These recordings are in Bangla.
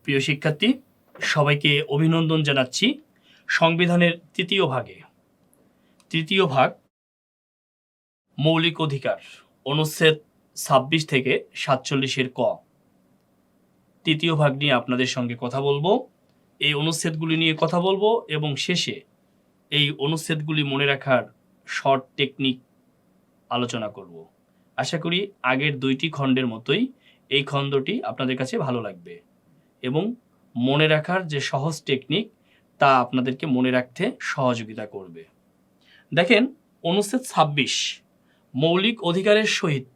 প্রিয় শিক্ষার্থী, সবাইকে অভিনন্দন জানাচ্ছি সংবিধানের তৃতীয় ভাগ মৌলিক অধিকার অনুচ্ছেদ ২৬ থেকে ৪৭-এর ক তৃতীয় ভাগ নিয়ে আপনাদের সঙ্গে কথা বলবো। এই অনুচ্ছেদগুলি নিয়ে কথা বলবো এবং শেষে এই অনুচ্ছেদগুলি মনে রাখার শর্ট টেকনিক আলোচনা করব। আশা করি আগের দুইটি খণ্ডের মতোই এই খণ্ডটি আপনাদের কাছে ভালো লাগবে এবং মনে রাখার যে সহজ টেকনিক তা আপনাদেরকে মনে রাখতে সহযোগিতা করবে। দেখেন, অনুচ্ছেদ ২৬ মৌলিক অধিকারের সহিত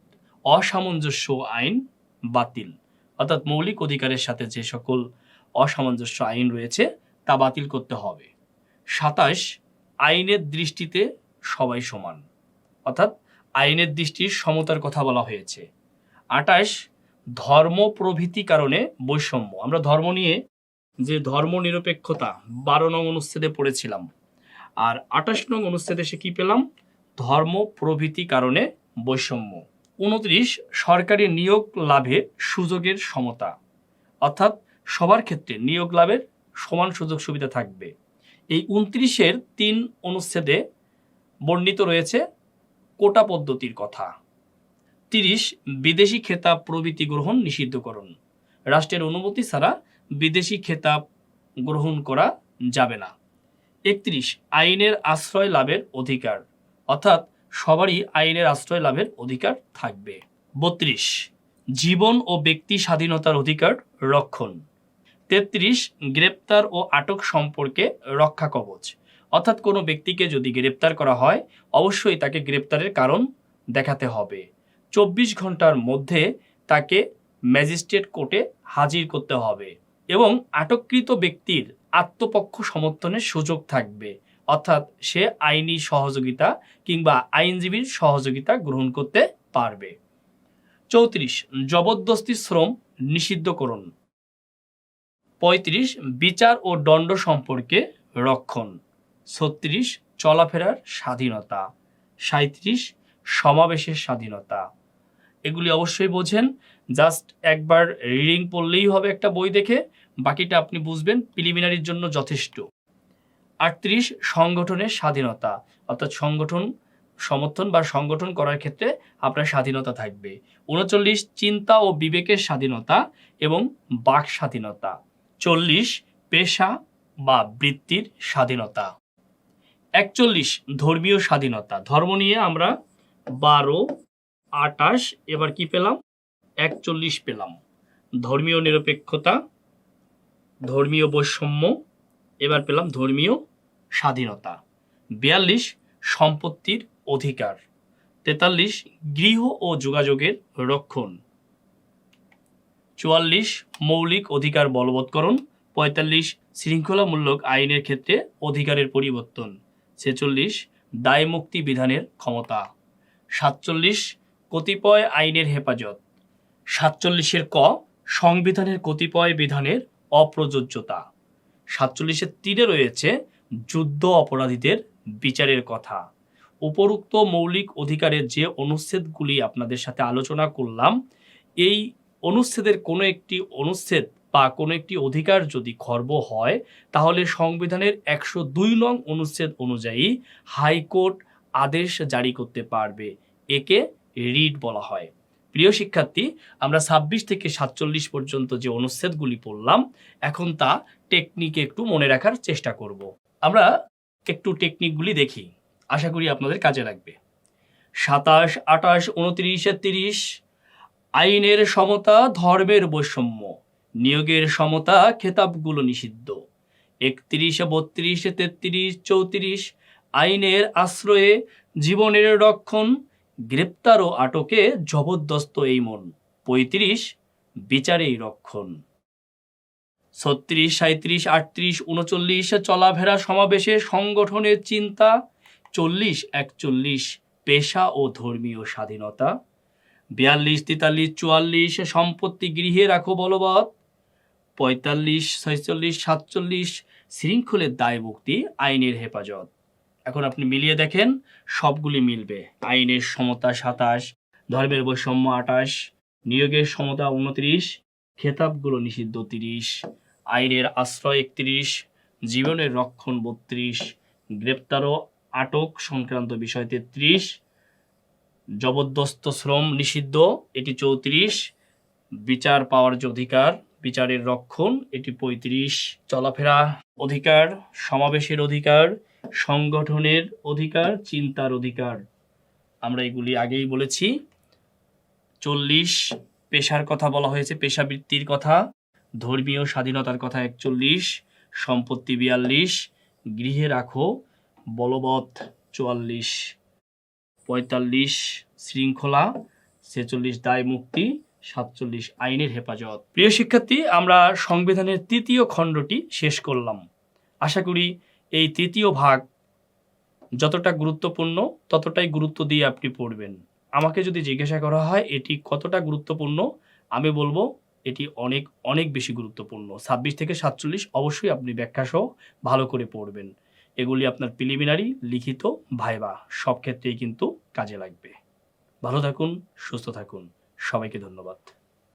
অসামঞ্জস্য আইন বাতিল, অর্থাৎ মৌলিক অধিকারের সাথে যে সকল অসামঞ্জস্য আইন রয়েছে তা বাতিল করতে হবে। ২৭ আইনের দৃষ্টিতে সবাই সমান, অর্থাৎ আইনের দৃষ্টির সমতার কথা বলা হয়েছে। ২৮ ধর্ম প্রভৃতি কারণে বৈষম্য, আমরা ধর্ম নিয়ে যে ধর্ম নিরপেক্ষতা ১২ নং অনুচ্ছেদে পড়েছিলাম, আর ২৮ নং অনুচ্ছেদে সে কি পেলাম? ধর্ম প্রভৃতি কারণে বৈষম্য। ২৯ সরকারি নিয়োগ লাভে সুযোগের সমতা, অর্থাৎ সবার ক্ষেত্রে নিয়োগ লাভের সমান সুযোগ সুবিধা থাকবে। এই ২৯-এর ৩ অনুচ্ছেদে বর্ণিত রয়েছে কোটা পদ্ধতির কথা। ৩০ বিদেশি খেতাব প্রভৃতি গ্রহণ নিষিদ্ধকরণ, রাষ্ট্রের অনুমতি ছাড়া বিদেশি খেতাব গ্রহণ করা যাবে না। ৩১ আইনের আশ্রয় লাভের অধিকার, অর্থাৎ সবারই আইনের আশ্রয় লাভের অধিকার থাকবে। ৩২ জীবন ও ব্যক্তি স্বাধীনতার অধিকার রক্ষণ। ৩৩ গ্রেপ্তার ও আটক সম্পর্কে রক্ষা কবচ, অর্থাৎ কোনো ব্যক্তিকে যদি গ্রেপ্তার করা হয় অবশ্যই তাকে গ্রেপ্তারের কারণ দেখাতে হবে। ২৪ ঘন্টার মধ্যে তাকে ম্যাজিস্ট্রেট কোর্টে হাজির করতে হবে এবং আটককৃত ব্যক্তির আত্মপক্ষ সমর্থনের সুযোগ থাকবে, অর্থাৎ সে আইনি সহযোগিতা কিংবা আইনজীবীর সহযোগিতা গ্রহণ করতে পারবে। ৩৪ জবরদস্তি শ্রম নিষিদ্ধকরণ। ৩৫ বিচার ও দণ্ড সম্পর্কে রক্ষণ। ৩৬ চলাফেরার স্বাধীনতা। ৩৭ সমাবেশের স্বাধীনতা। এগুলি অবশ্যই বোঝেন, জাস্ট একবার রিডিং পড়লেই হবে একটা বই দেখে, বাকিটা আপনি বুঝবেন, প্রিলিমিনারির জন্য যথেষ্ট। ৩৮ সংগঠনের স্বাধীনতা, অর্থাৎ সংগঠন সমর্থন বা সংগঠন করার ক্ষেত্রে আপনার স্বাধীনতা থাকবে। ৩৯ চিন্তা ও বিবেকের স্বাধীনতা এবং বাক স্বাধীনতা। ৪০ পেশা বা বৃত্তির স্বাধীনতা। ৪১ ধর্মীয় স্বাধীনতা, ধর্ম নিয়ে আমরা ১২, ২৮, এবার কি পেলাম? ৪১ পেলাম। ধর্মীয় নিরপেক্ষতা, ধর্মীয় বৈষম্য, এবার পেলাম ধর্মীয় স্বাধীনতা। ৪২ সম্পত্তির অধিকার। ৪৩ গৃহ ও যোগাযোগের রক্ষণ। ৪৪ মৌলিক অধিকার বলবৎকরণ। ৪৫ শৃঙ্খলামূলক আইনের ক্ষেত্রে অধিকারের পরিবর্তন। ৪৬ দায়মুক্তি বিধানের ক্ষমতা। ৪৭ কতিপয় আইনের হেফাজত। ৪৭-এর ক সংবিধানের কতিপয় বিধানের অপ্রযোজ্যতা। ৪৭-এর ৩-এ রয়েছে যুদ্ধ অপরাধীদের বিচারের কথা। উপরোক্ত মৌলিক অধিকারের যে অনুচ্ছেদগুলি আপনাদের সাথে আলোচনা করলাম, এই অনুচ্ছেদের কোনো একটি অনুচ্ছেদ বা কোনো একটি অধিকার যদি খর্ব হয় তাহলে সংবিধানের ১০২ নং অনুচ্ছেদ অনুযায়ী হাইকোর্ট আদেশ জারি করতে পারবে। একে রিট বলা হয়। প্রিয় শিক্ষার্থী, আমরা ২৬ থেকে ৪৭ পর্যন্ত যে অনুচ্ছেদগুলি পড়লাম, এখন তা টেকনিকে একটু মনে রাখার চেষ্টা করব। আমরা একটু টেকনিকগুলি দেখি, আশা করি আপনাদের কাজে লাগবে। ২৭, ২৮, ২৯, ৩০ আইনের সমতা, ধর্মের বৈষম্য, নিয়োগের সমতা, খেতাবগুলো নিষিদ্ধ। ৩১, ৩২, ৩৩, ৩৪ আইনের আশ্রয়ে জীবনের রক্ষণ, গ্রেপ্তার ও আটকে জবরদস্ত এই মন। ৩৫ বিচারেই রক্ষণ। ৩৬, ৩৭, ৩৮, ৩৯ চলাফেরা সমাবেশে সংগঠনের চিন্তা। ৪০, ৪১ পেশা ও ধর্মীয় স্বাধীনতা। ৪২, ৪৩, ৪৪ সম্পত্তি গৃহে রাখো বলবৎ। ৪৫, ৪৬, ৪৭ শৃঙ্খলের দায় মুক্তি, আইনের হেফাজত। এখন আপনি মিলিয়ে দেখেন, সবগুলি মিলবে। আইনের সমতা ২৭, ধর্মের বৈষম্য ২৮, নিয়োগের সমতা ২৯, খেতাবগুলো নিষিদ্ধ ৩০, আইনের আশ্রয় 31, জীবনের রক্ষণ 32, গ্রেপ্তার ও আটক সংক্রান্ত বিষয় 33, জবরদস্ত শ্রম নিষিদ্ধ এটি 34, বিচার পাওয়ার যে অধিকার, বিচারের রক্ষণ এটি 35, চলাফেরা অধিকার, সমাবেশের অধিকার, সংগঠনের অধিকার, চিন্তার অধিকার, আমরা এগুলি আগেই বলেছি। 40 পেশার কথা বলা হয়েছে, পেশাবৃত্তির কথা, ধর্মীয় স্বাধীনতার কথা 41, সম্পত্তি 42, গৃহে রাখো বলবৎ 44, 45 শৃঙ্খলা, 46 দায় মুক্তি, 47 আইনের হেফাজত। প্রিয় শিক্ষার্থী, আমরা সংবিধানের 3য় খণ্ডটি শেষ করলাম। আশা করি এই 3য় ভাগ যতটা গুরুত্বপূর্ণ ততটাই গুরুত্ব দিয়ে আপনি পড়বেন। আমাকে যদি জিজ্ঞাসা করা হয় এটি কতটা গুরুত্বপূর্ণ, আমি বলবো এটি অনেক অনেক বেশি গুরুত্বপূর্ণ। 26 থেকে 47 অবশ্যই আপনি ব্যাখ্যাসহ ভালো করে পড়বেন। এগুলি আপনার প্রিলিমিনারি, লিখিত, ভাইবা সব ক্ষেত্রেই কিন্তু কাজে লাগবে। ভালো থাকুন, সুস্থ থাকুন, সবাইকে ধন্যবাদ।